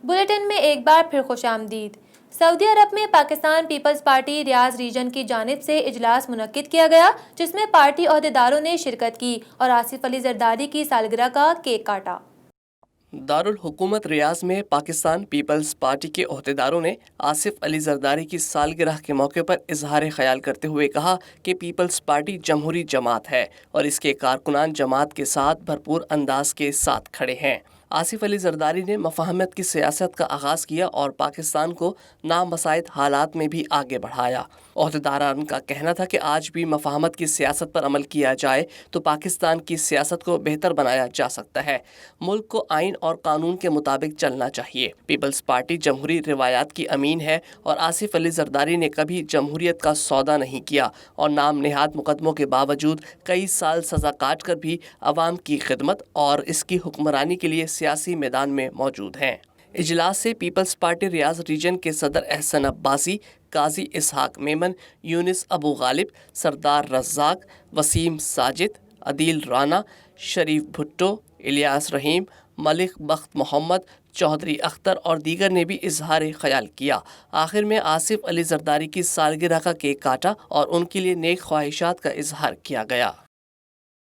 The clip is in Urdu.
بلیٹن میں ایک بار پھر خوش آمدید۔ سعودی عرب میں پاکستان پیپلز پارٹی ریاض ریجن کی جانب سے اجلاس منعقد کیا گیا، جس میں پارٹی عہدیداروں نے شرکت کی اور آصف علی زرداری کی سالگرہ کا کیک کاٹا۔ دارالحکومت ریاض میں پاکستان پیپلز پارٹی کے عہدیداروں نے آصف علی زرداری کی سالگرہ کے موقع پر اظہار خیال کرتے ہوئے کہا کہ پیپلز پارٹی جمہوری جماعت ہے اور اس کے کارکنان جماعت کے ساتھ بھرپور انداز کے ساتھ کھڑے ہیں۔ آصف علی زرداری نے مفاہمت کی سیاست کا آغاز کیا اور پاکستان کو نامساعد حالات میں بھی آگے بڑھایا۔ عہدیداران کا کہنا تھا کہ آج بھی مفاہمت کی سیاست پر عمل کیا جائے تو پاکستان کی سیاست کو بہتر بنایا جا سکتا ہے۔ ملک کو آئین اور قانون کے مطابق چلنا چاہیے۔ پیپلز پارٹی جمہوری روایات کی امین ہے اور آصف علی زرداری نے کبھی جمہوریت کا سودا نہیں کیا اور نام نہاد مقدموں کے باوجود کئی سال سزا کاٹ کر بھی عوام کی خدمت اور اس کی حکمرانی کے لیے سیاسی میدان میں موجود ہیں۔ اجلاس سے پیپلز پارٹی ریاض ریجن کے صدر احسن عباسی، قاضی اسحاق میمن، یونس ابو غالب، سردار رزاق، وسیم ساجد، عدیل رانا، شریف بھٹو، الیاس رحیم، ملک بخت محمد، چودھری اختر اور دیگر نے بھی اظہار خیال کیا۔ آخر میں آصف علی زرداری کی سالگرہ کا کیک کاٹا اور ان کے لیے نیک خواہشات کا اظہار کیا گیا۔